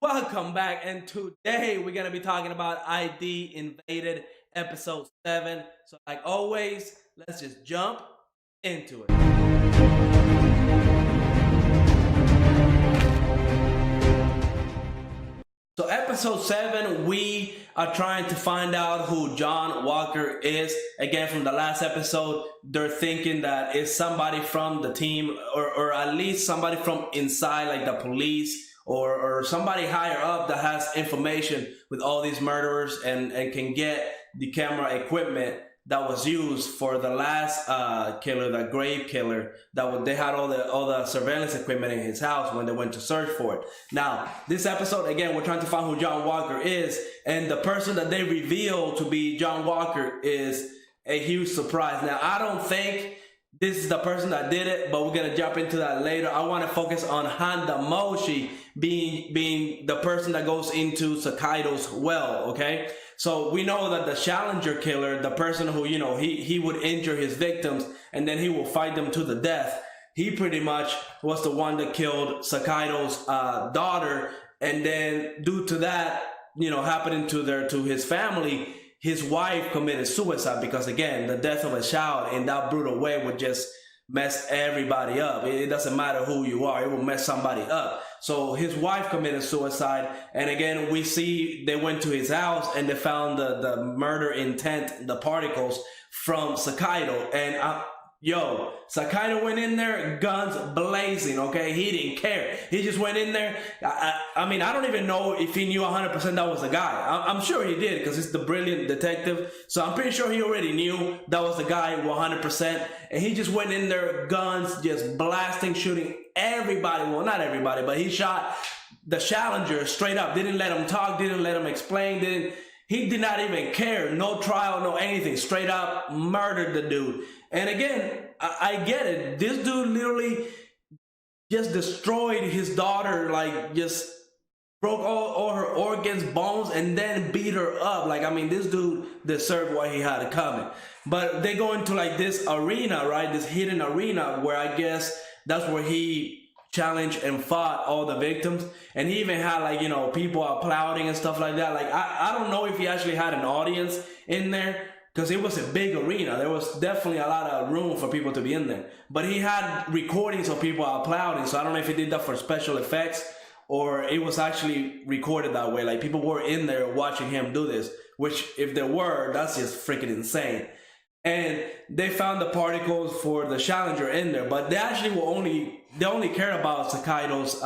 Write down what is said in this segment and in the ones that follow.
Welcome back, and today we're gonna be talking about ID Invaded episode 7. So, like always, let's just jump into it. So, episode 7, we are trying to find out who John Walker is. Again, from the last episode, they're thinking that it's somebody from the team, or at least somebody from inside, like the police, or somebody higher up that has information with all these murderers and can get the camera equipment that was used for the last killer, the grave killer. They had all the surveillance equipment in his house when they went to search for it. Now, this episode, again, we're trying to find who John Walker is, and the person that they reveal to be John Walker is a huge surprise. Now, I don't think this is the person that did it, but we're gonna jump into that later. I want to focus on Honda Moshi being the person that goes into Sakaido's well. Okay, so we know that the Challenger killer, the person who he would injure his victims and then he will fight them to the death. He pretty much was the one that killed Sakaido's daughter, and then due to that, happening to his family, his wife committed suicide because, again, the death of a child in that brutal way would just mess everybody up. It doesn't matter who you are, it will mess somebody up. So his wife committed suicide, and again, we see they went to his house and they found the murder intent, the particles from Sakaido. And Sakaido went in there, guns blazing, okay? He didn't care. He just went in there. I mean, I don't even know if he knew 100% that was the guy. I'm sure he did because he's the brilliant detective. So I'm pretty sure he already knew that was the guy 100%. And he just went in there, guns just blasting, shooting everybody. Well, not everybody, but he shot the Challenger straight up. Didn't let him talk, didn't let him explain, he did not even care. No trial, no anything. Straight up murdered the dude. And again, I get it. This dude literally just destroyed his daughter, like just broke all her organs, bones, and then beat her up. Like, I mean, this dude deserved what he had coming. But they go into like this arena, right? This hidden arena where I guess that's where he challenged and fought all the victims. And he even had like, people applauding and stuff like that. Like, I don't know if he actually had an audience in there, because it was a big arena. There was definitely a lot of room for people to be in there. But he had recordings of people applauding, so I don't know if he did that for special effects or it was actually recorded that way. Like, people were in there watching him do this, which, if there were, that's just freaking insane. And they found the particles for the Challenger in there, but they actually only care about Sakaido's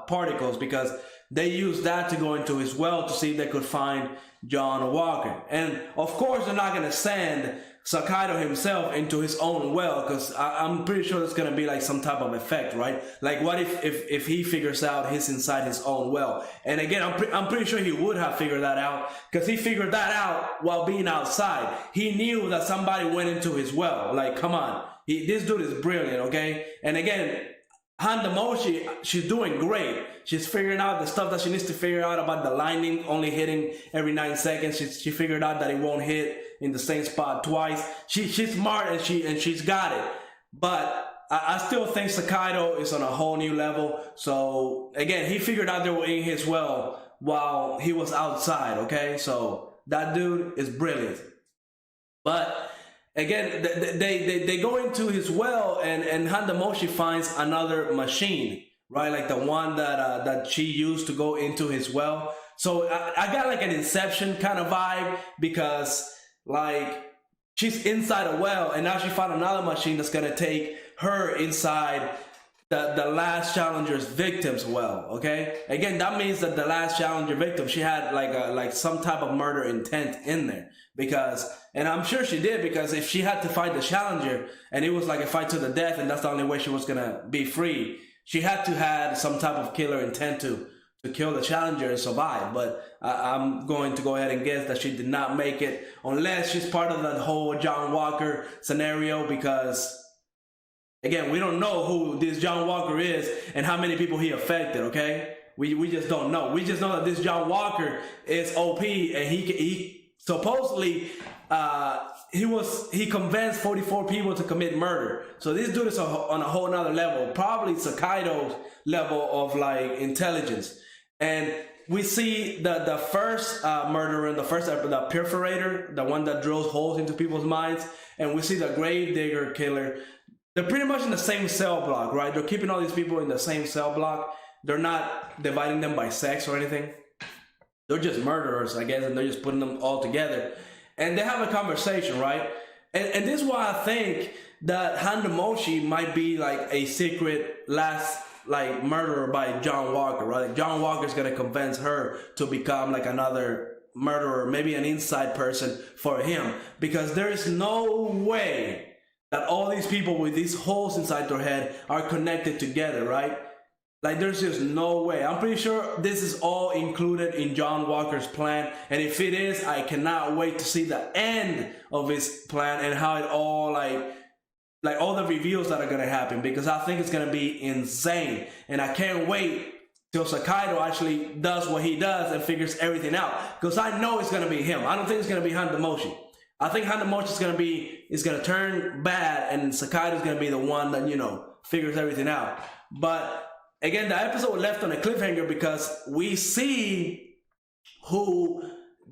particles because they used that to go into his well to see if they could find John Walker. And of course, they're not going to send Sakaido himself into his own well, because I'm pretty sure there's going to be like some type of effect, right? Like, what if he figures out he's inside his own well? And again, I'm pretty sure he would have figured that out, because he figured that out while being outside. He knew that somebody went into his well. Like, come on. This dude is brilliant, okay? And again, Honda Moshi, she's doing great. She's figuring out the stuff that she needs to figure out about the lightning only hitting every 9 seconds. She figured out that it won't hit in the same spot twice. She's smart and she's got it. But I still think Sakaido is on a whole new level. So again, he figured out they were in his well while he was outside. Okay, so that dude is brilliant. But again, they go into his well, and Honda Moshi finds another machine, right? Like the one that she used to go into his well. So I got like an Inception kind of vibe, because like she's inside a well, and now she found another machine that's gonna take her inside the last Challenger's victim's well. Okay, again, that means that the last Challenger victim, she had like some type of murder intent in there, because, and I'm sure she did, because if she had to fight the Challenger and it was like a fight to the death and that's the only way she was gonna be free, she had to have some type of killer intent to kill the Challenger and survive. But I'm going to go ahead and guess that she did not make it, unless she's part of the whole John Walker scenario, because again, we don't know who this John Walker is and how many people he affected, okay? We just don't know. We just know that this John Walker is OP, and he supposedly he convinced 44 people to commit murder. So this dude is on a whole nother level, probably Sakaido's level of like intelligence. And we see the first murderer in the first episode, the perforator, the one that drills holes into people's minds, and we see the gravedigger killer. They're pretty much in the same cell block, right? They're keeping all these people in the same cell block. They're not dividing them by sex or anything. They're just murderers, I guess, and they're just putting them all together. And they have a conversation, right? And this is why I think that Handamoshi might be like a secret last like murderer by John Walker, right? Like John Walker's gonna convince her to become like another murderer, maybe an inside person for him, because there is no way that all these people with these holes inside their head are connected together, right? Like there's just no way. I'm pretty sure this is all included in John Walker's plan, and if it is, I cannot wait to see the end of his plan and how it all like all the reveals that are gonna happen, because I think it's gonna be insane, and I can't wait till Sakaido actually does what he does and figures everything out, because I know it's gonna be him. I don't think it's gonna be Handamoshi. I think Handamoshi is gonna turn bad, and Sakaido's gonna be the one that, you know, figures everything out. But again, the episode left on a cliffhanger because we see who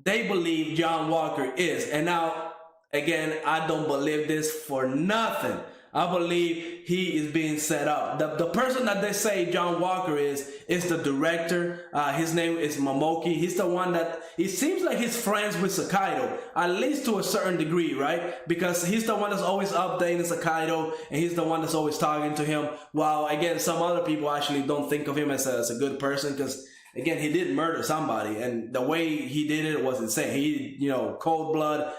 they believe John Walker is. And now, again, I don't believe this for nothing. I believe he is being set up. The person that they say John Walker is the director. His name is Momoki. He's the one that, it seems like he's friends with Sakaido, at least to a certain degree, right? Because he's the one that's always updating Sakaido, and he's the one that's always talking to him. While, again, some other people actually don't think of him as a good person, because, again, he did murder somebody, and the way he did it was insane. He, you know, cold blood,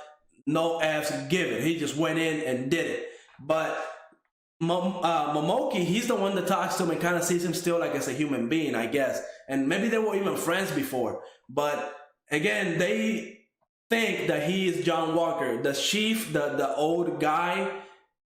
no F's given. He just went in and did it. But Momoki, he's the one that talks to him and kind of sees him still like as a human being, I guess. And maybe they were even friends before. But again, they think that he is John Walker. The chief, the old guy,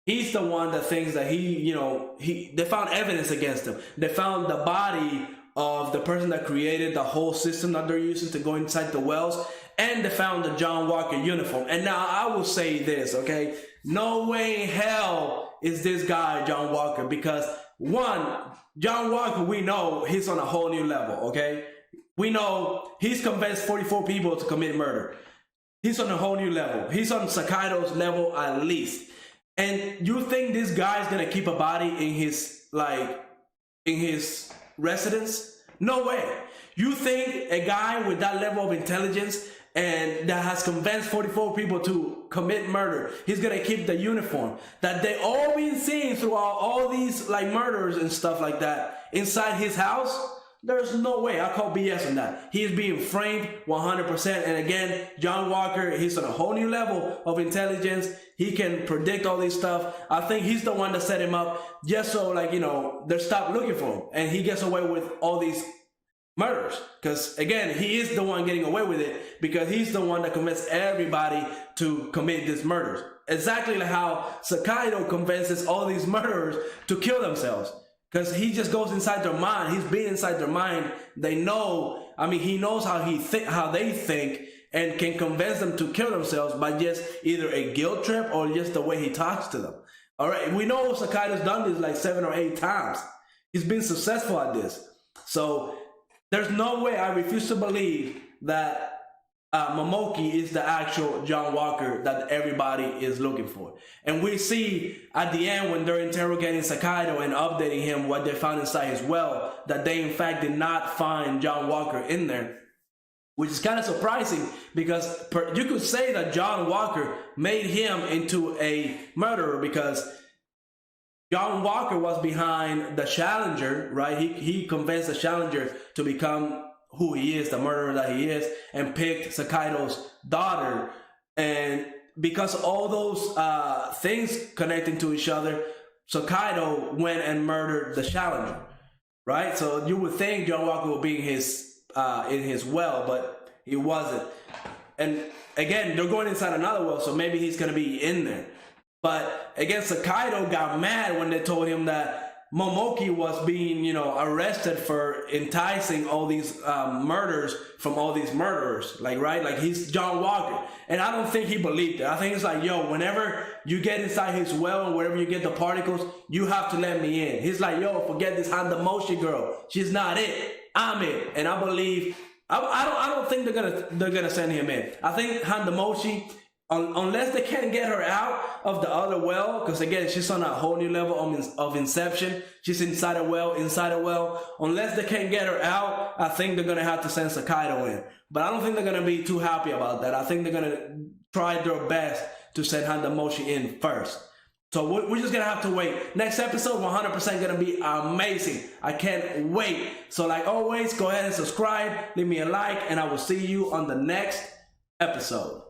he's the one that thinks that they found evidence against him. They found the body of the person that created the whole system that they're using to go inside the wells, and they found the John Walker uniform. And now I will say this, okay? No way in hell is this guy John Walker, because one, John Walker, we know he's on a whole new level, okay? We know he's convinced 44 people to commit murder. He's on a whole new level. He's on Sakaido's level at least. And you think this guy's gonna keep a body in his residence? No way. You think a guy with that level of intelligence and that has convinced 44 people to commit murder, he's gonna keep the uniform that they all been seeing throughout all these like murders and stuff like that inside his house? There's no way. I call BS on that. He is being framed 100%. And again, John Walker, he's on a whole new level of intelligence. He can predict all this stuff. I think he's the one that set him up just so, like, you know, they stop looking for him and he gets away with all these murders. Because again, he is the one getting away with it because he's the one that convinced everybody to commit these murders. Exactly like how Sakaido convinces all these murderers to kill themselves. Because he just goes inside their mind. He's been inside their mind. They know, I mean, he knows how they think and can convince them to kill themselves by just either a guilt trip or just the way he talks to them. All right, we know Sakaido's done this like 7 or 8 times. He's been successful at this. So there's no way, I refuse to believe that Momoki is the actual John Walker that everybody is looking for. And we see at the end when they're interrogating Sakaido and updating him what they found inside his well, that they in fact did not find John Walker in there, which is kind of surprising because you could say that John Walker made him into a murderer because John Walker was behind the Challenger, right? He convinced the Challenger to become who he is, the murderer that he is, and picked Sakaido's daughter. And because all those things connecting to each other, Sakaido went and murdered the Challenger, right? So you would think John Walker would be in his well, but he wasn't. And again, they're going inside another well, so maybe he's going to be in there. But again, Sakaido got mad when they told him that Momoki was being, arrested for enticing all these murders from all these murderers. Like he's John Walker. And I don't think he believed it. I think it's like, yo, whenever you get inside his well and wherever you get the particles, you have to let me in. He's like, yo, forget this Handamoshi girl. She's not it. I'm it. And I believe I don't think they're gonna send him in. I think Handamoshi, unless they can't get her out of the other well, because again, she's on a whole new level of Inception. She's inside a well. Unless they can't get her out, I think they're gonna have to send Sakaido in. But I don't think they're gonna be too happy about that. I think they're gonna try their best to send Handamoshi in first. So we're just gonna have to wait. Next episode, 100% gonna be amazing. I can't wait. So like always, go ahead and subscribe, leave me a like, and I will see you on the next episode.